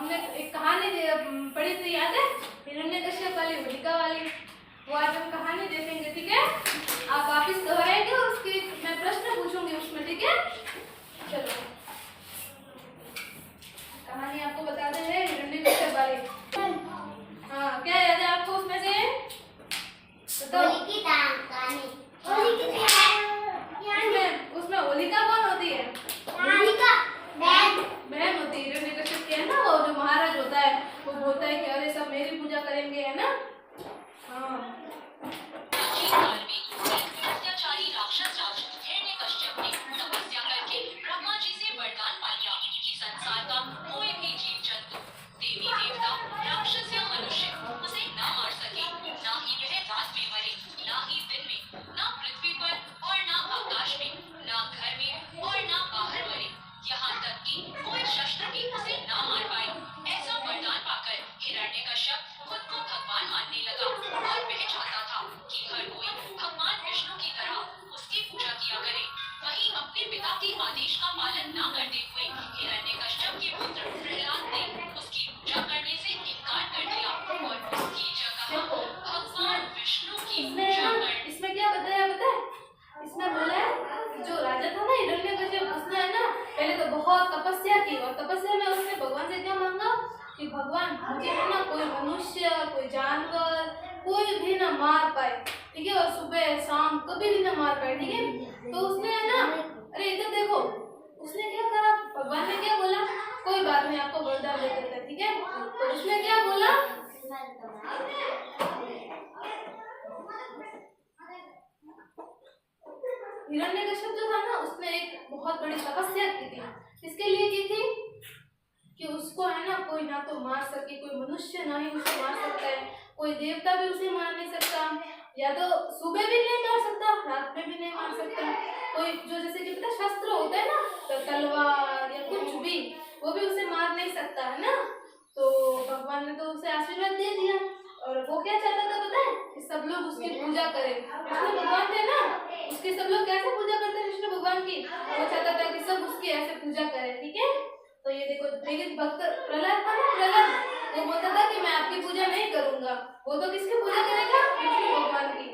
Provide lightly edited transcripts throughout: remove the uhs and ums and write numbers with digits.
हमने एक कहानी पढ़ी थी, याद है? हिरण्यकश्यप वाली, होलिका वाली। वो आज हम कहानी देखेंगे, ठीक है? आप वापिस दोहराएंगे और उसके मैं प्रश्न पूछूंगी उसमें, ठीक है? चलो कहानी आपको बता दे है हिरण्यकश्यप वाली। हाँ, क्या याद है आपको उसमें से? उसमें होलिका कौन होती है? बहन होती है हिरण्यकश्यप की, है ना? वो जो महाराज होता है वो बोलता है कि अरे सब मेरी पूजा करेंगे, है ना? हाँ। अत्याचारी राक्षस हिरण्यकश्यप ने तपस्या करके ब्रह्मा जी से वरदान पा लिया कि संसार का कोई भी जीव जंतु, देवी देवता, राक्षस या मनुष्य उसे न मार सके। ना ही वह रात में मरे, ना ही दिन में, ना पृथ्वी पर और ना आकाश में, ना घर में और ना बाहर मरे, यहाँ तक कि कोई शस्त्र भी उसे न मार पाए। ऐसा वरदान पाकर हिरण्यकश्यप खुद को भगवान मानने लगा और वह चाहता था कि हर कोई भगवान विष्णु की तरह उसकी पूजा किया करे। वहीं अपने पिता के आदेश का पालन न करते हुए हिरण्यकश्यप के पुत्र प्रहलाद ने उसकी पूजा करने से इनकार कर दिया और उसकी जगह भगवान विष्णु की पूजा कर। इसमें क्या बताया पता है? इसमें बोला है जो राजा था ना हिरण्यकश्यप, उसने है ना पहले तो बहुत तपस्या की और तपस्या में उसने भगवान से क्या मांगा कि भगवान मुझे है ना कोई मनुष्य, कोई जानवर, कोई भी ना मार पाए, ठीक है? और सुबह शाम कभी भी ना मार पाए, ठीक है? तो उसने है ना, अरे इधर देखो, उसने क्या करा? भगवान ने क्या बोला? कोई बात नहीं, आपको वरदान दे देते हैं, ठीक है? तो उसने क्या बोला? हिरण्यकश्यप जो था ना, उसने एक बहुत बड़ी तपस्या की थी। किसके लिए की थी? कि उसको है ना कोई ना तो मार सके, कोई मनुष्य ना ही उसे मार सकता है, कोई देवता भी उसे मार नहीं सकता, या तो सुबह भी नहीं मार सकता, रात में भी नहीं मार सकता। कोई जो जैसे कि पता शस्त्र होता है ना, तो तलवार या कुछ भी, वो भी उसे मार नहीं सकता, है ना? तो भगवान ने तो उसे आशीर्वाद दे दिया और वो क्या चाहता था पता है? कि सब लोग उसकी पूजा करें। विष्णु भगवान थे ना, उसकी सब लोग कैसे पूजा करते हैं विष्णु भगवान की? वो चाहता था कि सब उसकी ऐसे पूजा करें, ठीक है? तो ये देखो, लेकिन भक्त प्रहलाद था ना, प्रहलाद वो बोलता था कि मैं आपकी पूजा नहीं करूंगा। वो तो किसकी पूजा करेगा? विष्णु भगवान की।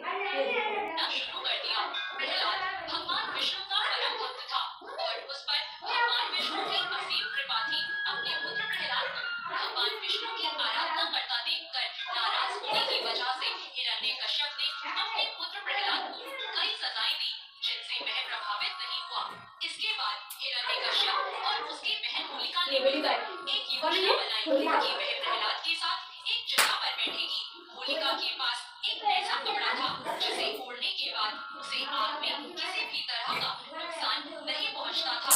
शुरू कर दिया। प्रहलाद भगवान विष्णु का परम भक्त था और उस पर भगवान विष्णु की असीम कृपा थी। अपने पुत्र प्रहलाद को भगवान विष्णु की आराधना करता देखकर नाराज होने की वजह से हिरण्यकश्यप ने अपने पुत्र प्रहलाद को कई सजाएं दी, जिनसे वह प्रभावित नहीं हुआ। इसके बाद हिरण्यकश्यप और उसकी बहन होलिका ने मिलकर एक योजना बनाई कि वह प्रहलाद के साथ एक जगह पर बैठेगी। होलिका के पास एक ऐसा कपड़ा था जिसे ओढ़ने के बाद उसे आग में किसी भी तरह का नुकसान नहीं पहुंचता था।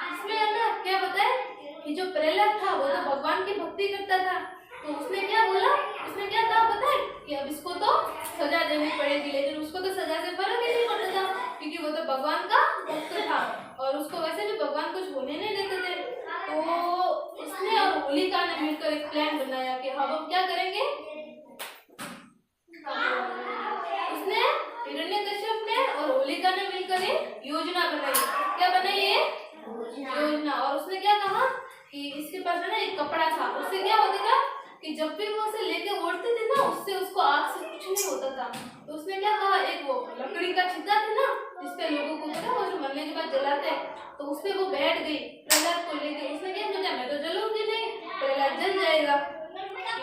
इसमें है ना क्या बताए कि जो प्रहलाद था वो तो भगवान की भक्ति करता था, तो उसने क्या बोला? उसने क्या कहा पता है? कि अब इसको तो सजा देनी पड़ेगी, लेकिन उसको तो सजा से फर्क ही नहीं पड़ता था क्योंकि वो तो भगवान का भक्त था और उसको वैसे भी भगवान कुछ होने नहीं देते थे। तो उसने और होलिका ने मिलकर एक प्लान बनाया कि हम अब क्या करेंगे? उसने हिरण्यकश्यप ने और होलिका ने मिलकर एक योजना बनाई। क्या बनाई ये योजना? और उसने क्या कहा कि इसके पास है ना एक कपड़ा था, उससे क्या होता था कि जब भी वो उसे लेके ओढ़ते थे ना, उससे उसको आग से कुछ नहीं होता था। तो उसने क्या कहा, एक वो लकड़ी का छिद्दा था ना जिसपे लोगों को पता वो जो मरने के बाद जलाते हैं, तो उसपे वो बैठ गई प्रहलाद को लेके। उसने क्या सोचा, मैं तो जलूंगी नहीं, प्रहलाद जल जाएगा।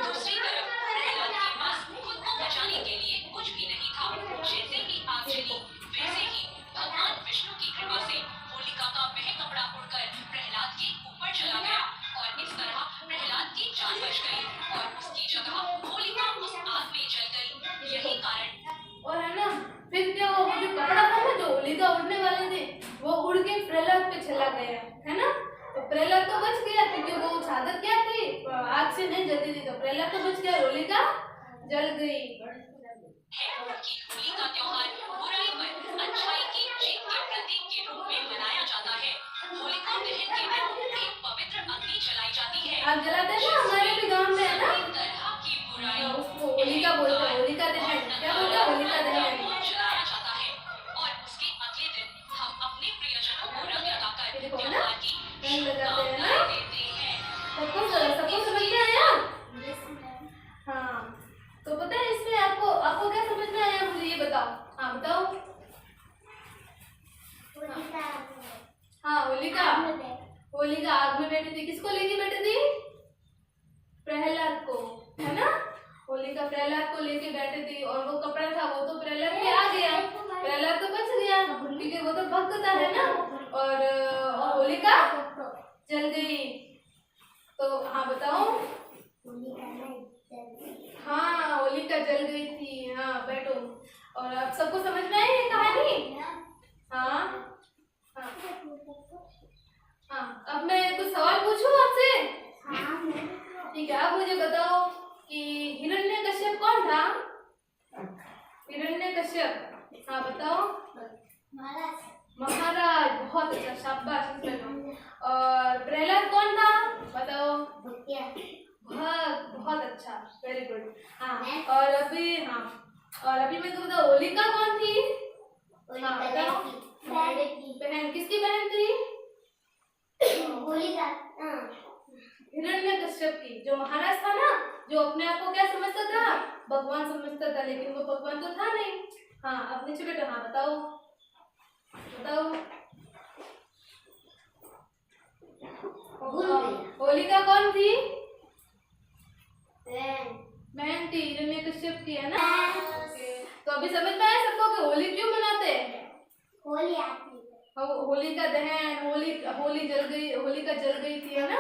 दूसरी तरफ प्रहलाद के पास खुद को बचाने के लिए कुछ भी नहीं था। जैसे ही आग जली, वैसे ही भगवान विष्णु की कृपा से होलिका का वह कपड़ा उड़कर प्रहलाद के ऊपर चला गया और इस तरह प्रहलाद की जान बच गई और उसकी जगह होलिका उस आग में जल गई। यही कारण। और है ना फिर क्या हुआ, वो जो कपड़ा था ना जो होलिका उड़ने वाले थे वो उड़ के प्रहलाद पे चला गया, है ना? तो प्रहलाद तो बच गया क्योंकि वो चादर क्या थी, आग से नहीं जलती थी, तो प्रहलाद तो बच गया, होलिका जल गई। कि होली का त्योहार बुराई पर अच्छाई की जीत के प्रतीक के रूप में मनाया जाता है। होलिका दहन के दिन एक पवित्र अग्नि जलाई जाती है। आग जलाते हैं ना हमारे भी गांव में, है ना? तरह की बुराई उसको होलिका बोलते हैं, होलिका दहन। क्या बोलते हैं? होलिका दहन जलाया जाता है और उसके अगले दिन हम अपने प्रियजनों को रंग लगाकर त्योहार की शुभकामनाएं देते हैं। सबको होलिका आग में बैठी थी, किसको लेके बैठी थी? प्रहलाद को, है ना। होलिका प्रहलाद को लेके बैठी थी और वो कपड़ा था वो तो प्रहलाद पे आ गया, प्रहलाद तो बच गया क्योंकि वो तो भक्त था, है ना। और होलिका जल गई। तो हाँ बताओ। हाँ होलिका जल गई थी। हाँ बैठो। और अब सबको समझ में आई ये कहानी? हाँ हाँ हाँ। अब मैं कुछ सवाल पूछूं आपसे? ठीक है। अब मुझे बताओ कि हिरण्यकश्यप कौन था? हिरण्यकश्यप, हाँ बताओ। महाराज, बहुत अच्छा, शाबाश इसमें। और प्रहलाद कौन था? बताओ। बहुत अच्छा, वेरी गुड। हाँ और अभी मैं तुम बताओ होलिका कौन थी? हाँ बताओ। बहन, किसकी बहन थी? हिरण्यकश्यप की। जो महाराज था ना, जो अपने आप को क्या समझता था? भगवान समझता था, लेकिन वो भगवान तो था नहीं। हाँ अब नीचे बेटा, हाँ बताओ बताओ। होलिका कौन थी? बहन थी हिरण्यकश्यप की, है ना। तो अभी समझ में आया सबको कि होली क्यों मनाते हैं? होली का दहन, होली जल गई, होलिका जल गई थी, है ना।